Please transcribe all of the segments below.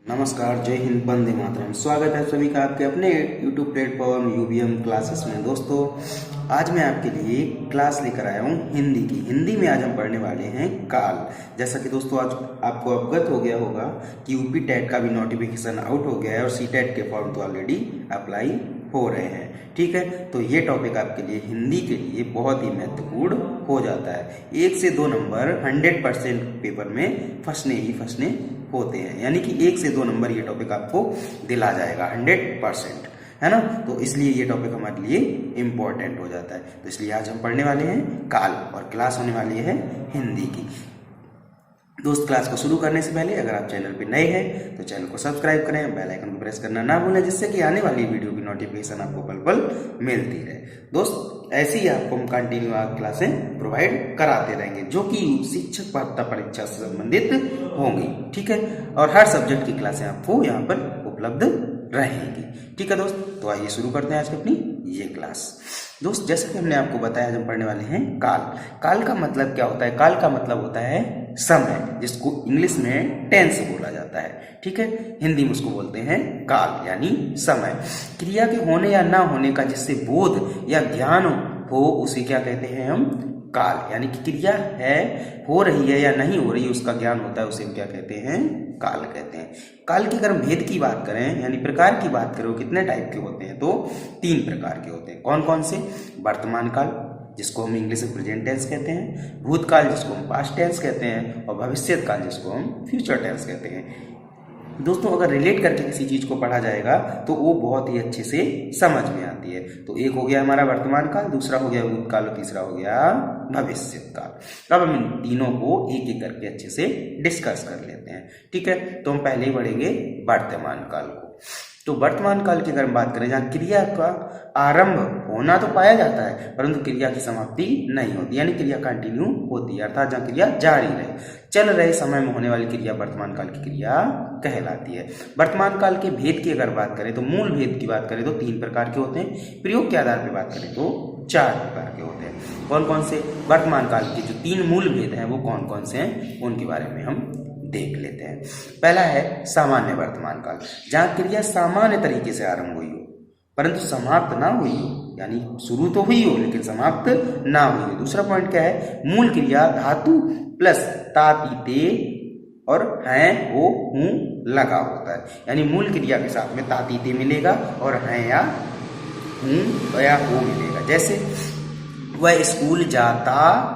नमस्कार, जय हिंद, वंदे मातरम। स्वागत है सभी का आपके अपने YouTube प्लेटफॉर्म यूबीएम क्लासेस में। दोस्तों, आज मैं आपके लिए क्लास लेकर आया हूँ हिंदी की। हिंदी में आज हम पढ़ने वाले हैं काल। जैसा कि दोस्तों आज आपको अवगत हो गया होगा कि यूपी टेट का भी नोटिफिकेशन आउट हो गया है और सी टेट के फॉर्म तो ऑलरेडी अप्लाई हो रहे हैं। ठीक है, तो ये टॉपिक आपके लिए हिंदी के लिए बहुत ही महत्वपूर्ण हो जाता है। 1 से 2 नंबर 100% पेपर में फंसने होते हैं, यानी कि 1 से 2 नंबर ये टॉपिक आपको दिला जाएगा 100%, है ना। तो इसलिए ये टॉपिक हमारे लिए इम्पोर्टेंट हो जाता है। तो इसलिए आज हम पढ़ने वाले हैं काल और क्लास होने वाली है हिंदी की। दोस्त, क्लास को शुरू करने से पहले अगर आप चैनल पे नए हैं तो चैनल को सब्सक्राइब करें, बेल आइकन को प्रेस करना ना भूलें, जिससे कि आने वाली वीडियो की नोटिफिकेशन आपको पल पल मिलती रहे। दोस्त, ऐसे ही आपको हम कंटिन्यू क्लासें प्रोवाइड कराते रहेंगे जो कि शिक्षक पात्रता परीक्षा से संबंधित होंगी। ठीक है, और हर सब्जेक्ट की क्लासें आपको यहाँ पर उपलब्ध रहेंगी। ठीक है दोस्त, तो आइए शुरू करते हैं आज की अपनी ये क्लास। दोस्त, जैसा कि हमने आपको बताया, आज हम पढ़ने वाले हैं काल। काल का मतलब क्या होता है? काल का मतलब होता है समय, जिसको इंग्लिश में टेंस बोला जाता है। ठीक है, हिंदी में उसको बोलते हैं काल, यानी समय। क्रिया के होने या ना होने का जिससे बोध या ज्ञान हो उसे क्या कहते हैं हम? काल। यानी कि क्रिया है, हो रही है या नहीं हो रही है, उसका ज्ञान होता है, उसे हम क्या कहते हैं? काल कहते हैं। काल की अगर हम भेद की बात करें, यानी प्रकार की बात करें, कितने टाइप के होते हैं? तो 3 प्रकार के होते हैं। कौन कौन से? वर्तमान काल, जिसको हम इंग्लिश में प्रेजेंट टेंस कहते हैं, भूतकाल जिसको हम पास्ट टेंस कहते हैं, और भविष्यत काल जिसको हम फ्यूचर टेंस कहते हैं। दोस्तों, अगर रिलेट करके किसी चीज को पढ़ा जाएगा तो वो बहुत ही अच्छे से समझ में आती है। तो एक हो गया हमारा वर्तमान काल, दूसरा हो गया भूतकाल और तीसरा हो गया भविष्यत काल। अब हम इन तीनों को एक एक करके अच्छे से डिस्कस कर लेते हैं। ठीक है, तो हम पहले ही बढ़ेंगे वर्तमान काल को। तो वर्तमान काल की अगर हम बात करें, जहाँ क्रिया का आरंभ होना तो पाया जाता है परंतु क्रिया की समाप्ति नहीं होती, यानी क्रिया कंटिन्यू होती है, अर्थात जहाँ क्रिया जारी रहे, चल रहे समय में होने वाली क्रिया वर्तमान काल की क्रिया कहलाती है। वर्तमान काल के भेद की अगर बात करें, तो मूल भेद की बात करें तो 3 प्रकार के होते हैं। प्रयोग के आधार पर बात करें तो 4 प्रकार के होते हैं। कौन कौन से? वर्तमान काल के जो 3 मूल भेद हैं वो कौन कौन से हैं, उनके बारे में हम देख लेते हैं। पहला है सामान्य वर्तमान काल, जहाँ क्रिया सामान्य तरीके से आरंभ हुई हो परंतु समाप्त ना हुई हो, यानी शुरू तो हुई हो लेकिन समाप्त ना हुई हो। दूसरा पॉइंट क्या है? मूल क्रिया धातु प्लस ता ती ते और हैं हो हूं लगा होता है, यानी मूल क्रिया के साथ में ता ती ते मिलेगा और हैं या हूं या हो मिलेगा। जैसे वह स्कूल जाता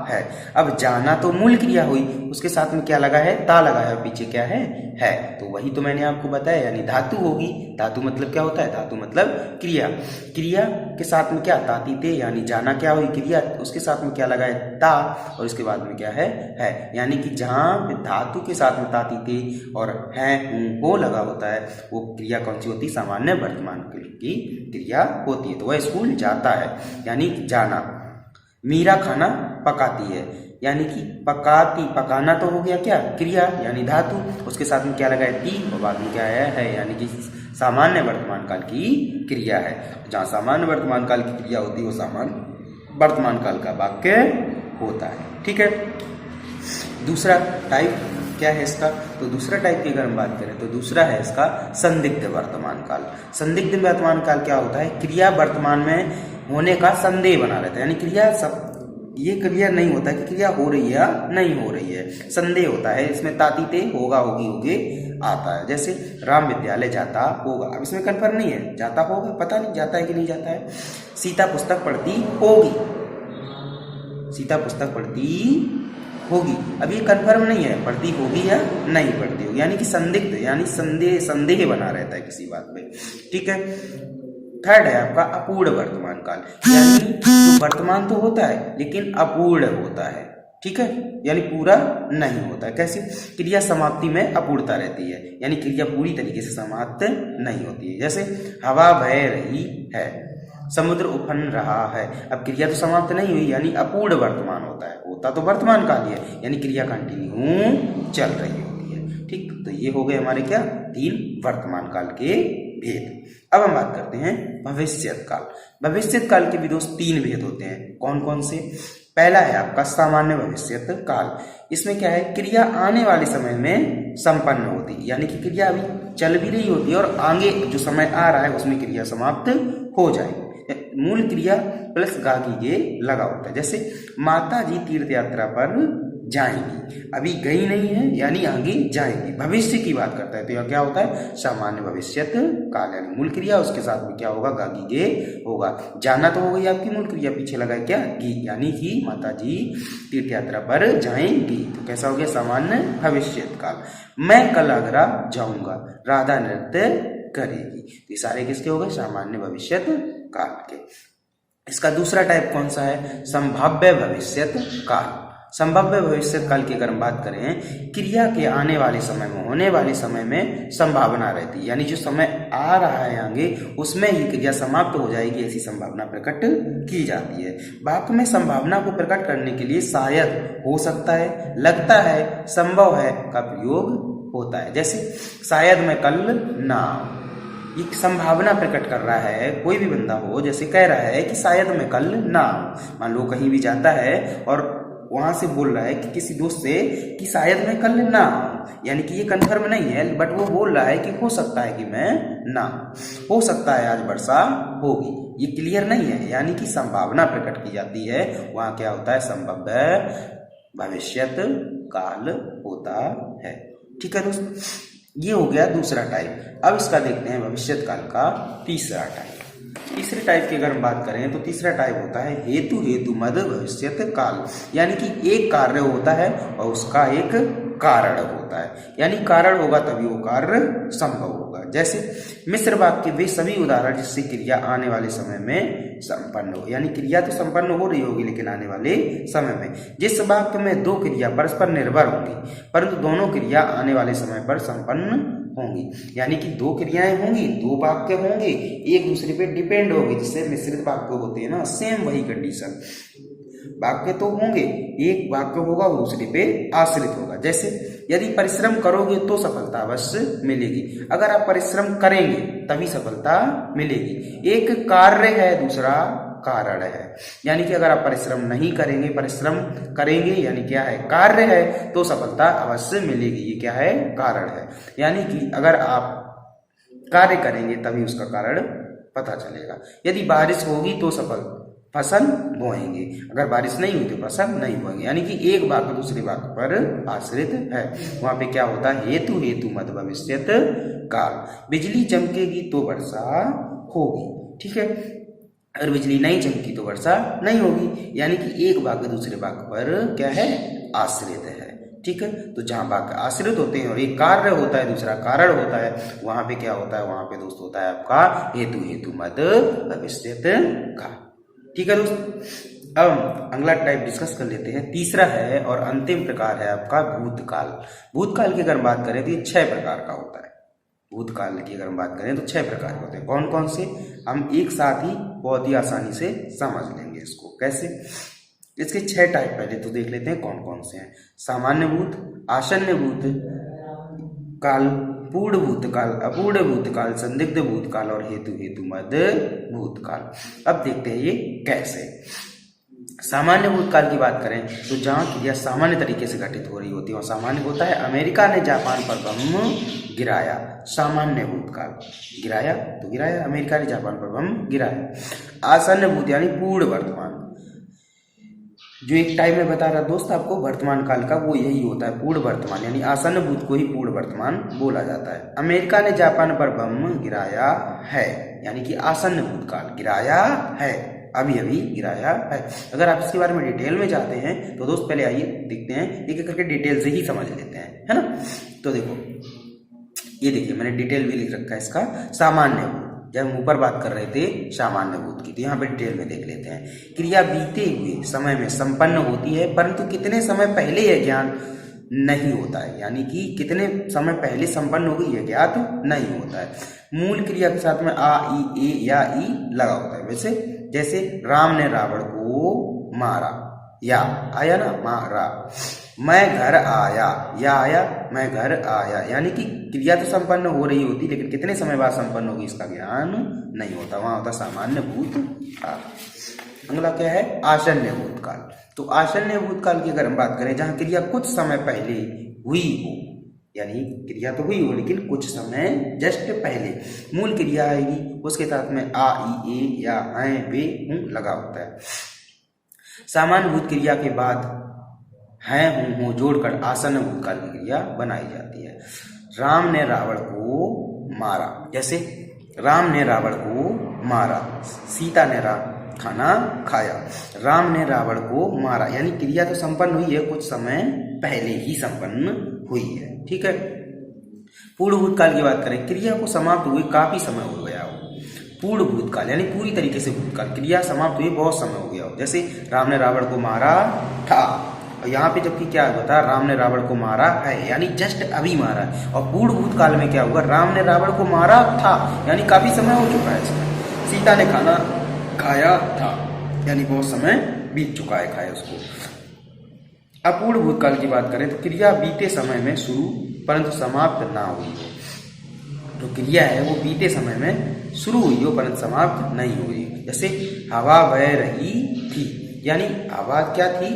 है, अब जाना तो मूल क्रिया हुई, उसके साथ में क्या लगा है? ता लगा है, और पीछे क्या है? तो वही तो मैंने आपको बताया, यानी धातु होगी। धातु मतलब क्या होता है? धातु मतलब क्रिया। क्रिया के साथ में क्या? ताती ते, यानी जाना क्या हुई? क्रिया, उसके साथ में क्या लगा है? ता, और इसके बाद में क्या है? यानी कि जहां धातु के साथ में ताती ते और है हूं हो लगा होता है, वो क्रिया कौन सी होती? सामान्य वर्तमान की क्रिया होती है। तो वह स्कूल जाता है, यानी जाना। मीरा खाना पकाती है, यानी कि पकाती, पकाना तो हो गया क्या? क्रिया, यानी धातु, उसके साथ में क्या लगा है? ती, और बाद में क्या है? यानी कि सामान्य वर्तमान काल की क्रिया है। जहाँ सामान्य वर्तमान काल की क्रिया होती है वो सामान्य वर्तमान काल का वाक्य होता है। ठीक है, दूसरा टाइप क्या है इसका? तो दूसरा टाइप की अगर हम बात करें तो दूसरा है इसका संदिग्ध वर्तमान काल। संदिग्ध वर्तमान काल क्या होता है? क्रिया वर्तमान में होने का संदेह बना रहता है, यानी क्रिया ये क्लियर नहीं होता कि क्रिया हो रही है या नहीं हो रही है, संदेह होता है। इसमें ताती ते होगा होगी होगे आता है। जैसे राम विद्यालय जाता होगा, अब इसमें कन्फर्म नहीं है, जाता होगा, पता नहीं जाता है कि नहीं जाता है। सीता पुस्तक पढ़ती होगी, सीता पुस्तक पढ़ती होगी, अब ये कन्फर्म नहीं है पढ़ती होगी या नहीं पढ़ती होगी, यानी कि संदिग्ध, यानी संदेह बना रहता है किसी बात में। ठीक है, थर्ड है आपका अपूर्ण वर्तमान काल, यानी जो वर्तमान तो होता है लेकिन अपूर्ण होता है। ठीक है, यानी पूरा नहीं होता है। कैसे? क्रिया समाप्ति में अपूर्णता रहती है, यानी क्रिया पूरी तरीके से समाप्त नहीं होती है। जैसे हवा बह रही है, समुद्र उफन रहा है, अब क्रिया तो समाप्त नहीं हुई, यानी अपूर्ण वर्तमान होता है। होता तो वर्तमान काल ही है, यानी क्रिया कंटिन्यू चल रही होती है। ठीक, तो ये हो गए हमारे क्या? 3 वर्तमान काल के भेद। अब हम बात करते हैं भविष्यत काल। भविष्यत काल के भी दोस्त 3 भेद होते हैं। कौन कौन से? पहला है आपका सामान्य भविष्यत काल। इसमें क्या है? क्रिया आने वाले समय में संपन्न होती, यानी कि क्रिया अभी चल भी रही होती है और आगे जो समय आ रहा है उसमें क्रिया समाप्त हो जाएगी। मूल क्रिया प्लस गागी गे लगा होता है। जैसे माता जी तीर्थ यात्रा पर जाएंगी, अभी गई नहीं है यानी आगे जाएंगी, भविष्य की बात करता है तो यह क्या होता है सामान्य भविष्यत काल, यानी मूल क्रिया उसके साथ में क्या होगा गागी गे होगा। जाना तो हो गई आपकी मूल क्रिया, पीछे लगा है क्या गी, यानी कि माता जी तीर्थ यात्रा पर जाएंगी, तो कैसा हो गया सामान्य भविष्यत काल। मैं कल आगरा जाऊंगा, राधा नृत्य करेगी, तो ये सारे किसके हो गए सामान्य भविष्यत काल के। इसका दूसरा टाइप कौन सा है संभाव्य भविष्यत काल। संभाव्य भविष्यत काल की अगर हम बात करें, क्रिया के आने वाले समय में होने वाले समय में संभावना रहती है, यानी जो समय आ रहा है आगे उसमें ही क्रिया समाप्त हो जाएगी, ऐसी संभावना प्रकट की जाती है। वाक्य में संभावना को प्रकट करने के लिए शायद, हो सकता है, लगता है, संभव है का प्रयोग होता है। जैसे शायद मैं कल ना आऊं, एक संभावना प्रकट कर रहा है। कोई भी बंदा हो जैसे कह रहा है कि शायद मैं कल ना आऊं, मान लो कहीं भी जाता है और वहां से बोल रहा है कि किसी दोस्त से कि शायद मैं कल ना आऊं, यानी कि ये कंफर्म नहीं है बट वो बोल रहा है कि हो सकता है कि मैं ना, हो सकता है आज वर्षा होगी, ये क्लियर नहीं है, यानी कि संभावना प्रकट की जाती है, वहां क्या होता है संभाव्य भविष्यत काल होता है। ठीक है दोस्तों, ये हो गया दूसरा टाइप। अब इसका देखते हैं भविष्यत काल का तीसरा टाइप। तीसरे टाइप की अगर हम बात करें तो तीसरा टाइप होता है हेतु हेतु मद भविष्यत काल, यानी कि एक कार्य होता है और उसका एक कारण होता है, यानी कारण होगा तभी वो कार्य संभव होगा। जैसे मिश्र वाक्य के वे सभी उदाहरण जिससे क्रिया आने वाले समय में संपन्न हो, यानी क्रिया तो संपन्न हो रही होगी लेकिन आने वाले समय में। जिस वाक्य में दो क्रिया परस्पर निर्भर होंगी परंतु दोनों क्रिया आने वाले समय पर संपन्न होंगी, यानी कि दो क्रियाएं होंगी, दो वाक्य होंगे, एक दूसरे पे डिपेंड होगी, जिससे मिश्रित वाक्य होते हैं ना, सेम वही कंडीशन, वाक्य तो होंगे, एक वाक्य होगा वो दूसरे पे आश्रित होगा। जैसे यदि परिश्रम करोगे तो सफलता अवश्य मिलेगी, अगर आप परिश्रम करेंगे तभी सफलता मिलेगी। एक कार्य है दूसरा कारण है, यानी कि अगर आप परिश्रम नहीं करेंगे, परिश्रम करेंगे यानी क्या है कार्य है, तो सफलता अवश्य मिलेगी, ये क्या है कारण है। यानी कि अगर आप कार्य करेंगे तभी उसका कारण पता चलेगा। यदि बारिश होगी तो फसल बोएंगे, अगर बारिश नहीं हुई तो फसल नहीं बोएंगे, यानी कि एक वाक्य दूसरे वाक्य पर आश्रित है। वहां पे क्या होता है हेतु हेतु मद भविष्यत काल। बिजली चमकेगी तो वर्षा होगी, ठीक है, अगर बिजली नहीं चमकी तो वर्षा नहीं होगी, यानी कि एक वाक्य दूसरे वाक्य पर क्या है आश्रित है। ठीक है, तो जहां वाक्य आश्रित होते हैं और एक कार्य होता है दूसरा कारण होता है, वहां पे क्या होता है वहां पे दोस्त होता है आपका हेतु हेतु मद भविष्यत काल। ठीक है दोस्त, अब अगला टाइप डिस्कस कर लेते हैं। तीसरा है और अंतिम प्रकार है आपका भूतकाल। भूतकाल की अगर बात करें तो ये 6 प्रकार का होता है। भूतकाल की अगर हम बात करें तो 6 प्रकार के होते हैं। कौन कौन से, हम एक साथ ही बहुत ही आसानी से समझ लेंगे इसको। कैसे, इसके 6 टाइप पहले तो देख लेते हैं कौन कौन से हैं। सामान्य भूत, आसन्न भूत काल, पूर्ण भूतकाल, अपूर्ण भूतकाल, संदिग्ध भूतकाल और हेतु हेतु मद भूतकाल। अब देखते हैं ये कैसे। सामान्य भूतकाल की बात करें तो जहां क्रिया सामान्य तरीके से घटित हो रही होती है वह सामान्य होता है। अमेरिका ने जापान पर बम गिराया, सामान्य भूतकाल, गिराया तो गिराया, अमेरिका ने जापान पर बम गिराया। आसन्न भूत यानी पूर्ण वर्तमान, जो एक टाइम में बता रहा दोस्त आपको वर्तमान काल का, वो यही होता है पूर्ण वर्तमान, यानी आसन्न भूत को ही पूर्ण वर्तमान बोला जाता है। अमेरिका ने जापान पर बम गिराया है, यानी कि आसन्न भूतकाल, गिराया है, अभी अभी गिराया है। अगर आप इसके बारे में डिटेल में जाते हैं तो दोस्त पहले आइए देखते हैं, एक एक करके डिटेल से ही समझ लेते हैं, है ना। तो देखो ये देखिए मैंने डिटेल भी लिख रखा है इसका। सामान्य भूत, जब हम ऊपर बात कर रहे थे सामान्य भूत की, तो यहाँ पे डिटेल में देख लेते हैं। क्रिया बीते हुए समय में संपन्न होती है परंतु कितने समय पहले यह ज्ञान नहीं होता है, यानी कि कितने समय पहले संपन्न होगी यह ज्ञात नहीं होता है। मूल क्रिया के साथ में आ ई ए या ई लगा होता है। वैसे जैसे राम ने रावण को मारा, या आया ना मारा, मैं घर आया, या आया मैं घर आया, यानी कि क्रिया तो संपन्न हो रही होती लेकिन कितने समय बाद संपन्न होगी इसका ज्ञान नहीं होता, वहां होता सामान्य भूतकाल। अगला क्या है आसन्न भूतकाल। तो आसन्न भूतकाल की अगर हम बात करें जहां क्रिया कुछ समय पहले हुई हो, यानी क्रिया तो हुई हो लेकिन कुछ समय जस्ट पहले मूल क्रिया आएगी, उसके साथ में आ ई ए या ऐ बे हूँ लगा होता है। सामान्य भूत क्रिया के बाद है हूँ हो जोड़कर आसन्न भूतकाल की क्रिया बनाई जाती है। राम ने रावण को मारा, जैसे राम ने रावण को मारा, सीता ने खाना खाया। राम ने रावण को मारा यानी क्रिया तो संपन्न हुई है, कुछ समय पहले ही संपन्न हुई है। ठीक है, पूर्ण भूतकाल की बात करें, क्रिया को समाप्त हुए काफी समय हो गया हो। पूर्ण भूतकाल यानी पूरी तरीके से भूतकाल, क्रिया समाप्त हुई बहुत समय हो गया हो। जैसे राम ने रावण को मारा था, और यहाँ पे जबकि क्या होता है, राम ने रावण को मारा है यानी जस्ट अभी मारा है। और पूर्ण भूतकाल में क्या होगा, राम ने रावण को मारा था यानी काफी समय हो चुका है इसमें। सीता ने खाना खाया था यानी बहुत समय बीत चुका है खाया उसको। अपूर्ण भूतकाल की बात करें तो क्रिया बीते समय में शुरू परंतु समाप्त ना हुई हो। जो क्रिया है वो बीते समय में शुरू हुई हो परंतु समाप्त नहीं हुई। जैसे हवा बह रही थी यानी हवा क्या थी,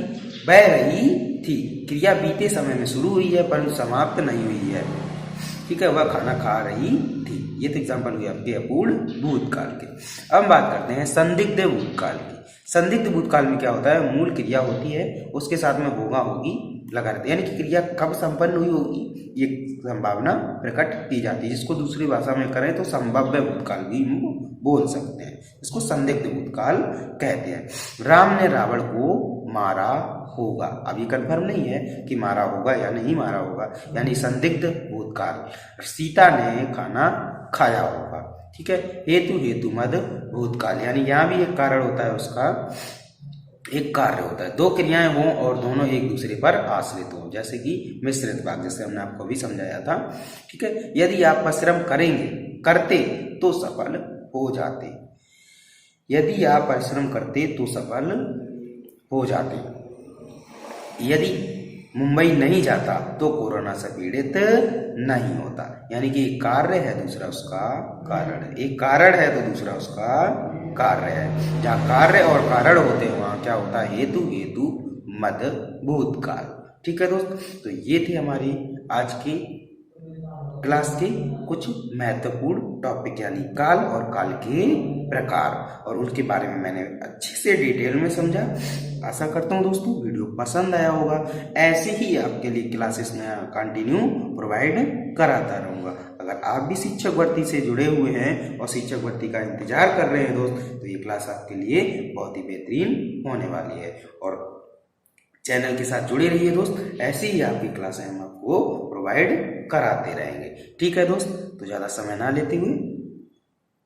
बह रही थी। क्रिया बीते समय में शुरू हुई है परंतु समाप्त नहीं हुई है। ठीक है, वह खाना खा रही थी। ये तो एग्जाम्पल हुई आपके अपूर्ण भूतकाल के। अब हम बात करते हैं संदिग्ध भूतकाल की। संदिग्ध भूतकाल में क्या होता है, मूल क्रिया होती है उसके साथ में होगा होगी लगा रहता है, यानी कि क्रिया कब संपन्न हुई होगी ये संभावना प्रकट की जाती है, जिसको दूसरी भाषा में करें तो संभाव्य भूतकाल भी बोल सकते हैं। इसको संदिग्ध भूतकाल कहते हैं। राम ने रावण को मारा होगा, अब ये कन्फर्म नहीं है कि मारा होगा या नहीं मारा होगा, यानी संदिग्ध भूतकाल। सीता ने खाना खाया होगा। ठीक है, हेतु हेतु मद भूतकाल, यानी यहाँ भी एक कारण होता है, उसका एक कार्य होता है। दो क्रियाएं हों और दोनों एक दूसरे पर आश्रित हों, जैसे कि मिश्रित भाग, जैसे हमने आपको भी समझाया था। ठीक है, यदि आप परिश्रम करते तो सफल हो जाते, यदि आप परिश्रम करते तो सफल हो जाते, यदि मुंबई नहीं जाता तो कोरोना से पीड़ित नहीं होता। यानी कि एक कार्य है दूसरा उसका कारण है, एक कारण है तो दूसरा उसका कार्य है। जहाँ कार्य और कारण होते हैं वहाँ क्या होता है, हेतु हेतु मद भूतकाल। ठीक है दोस्त, तो ये थे हमारी आज की क्लास के कुछ महत्वपूर्ण टॉपिक, यानी काल और काल के प्रकार, और उनके बारे में मैंने अच्छे से डिटेल में समझा। आशा करता हूँ दोस्तों वीडियो पसंद आया होगा। ऐसे ही आपके लिए क्लासेस में कंटिन्यू प्रोवाइड कराता रहूँगा। अगर आप भी शिक्षक भर्ती से जुड़े हुए हैं और शिक्षक भर्ती का इंतजार कर रहे हैं दोस्त, तो ये क्लास आपके लिए बहुत ही बेहतरीन होने वाली है। और चैनल के साथ जुड़े रहिए दोस्त, ऐसी ही आपकी क्लासें हम आपको प्रोवाइड कराते रहेंगे। ठीक है दोस्त, तो ज़्यादा समय ना लेते हुए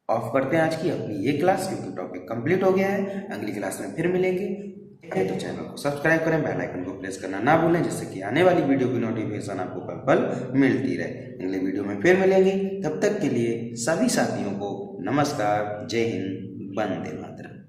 ऑफ करते हैं आज की अपनी ये क्लास, क्योंकि टॉपिक कंप्लीट हो गया है। अगली क्लास में फिर मिलेंगे। तो चैनल को सब्सक्राइब करें, बेल आइकन को प्रेस करना ना भूलें, जिससे कि आने वाली वीडियो की नोटिफिकेशन आपको पल पल मिलती रहे। अगले वीडियो में फिर मिलेंगे, तब तक के लिए सभी साथियों को नमस्कार, जय हिंद, वंदे मातरम।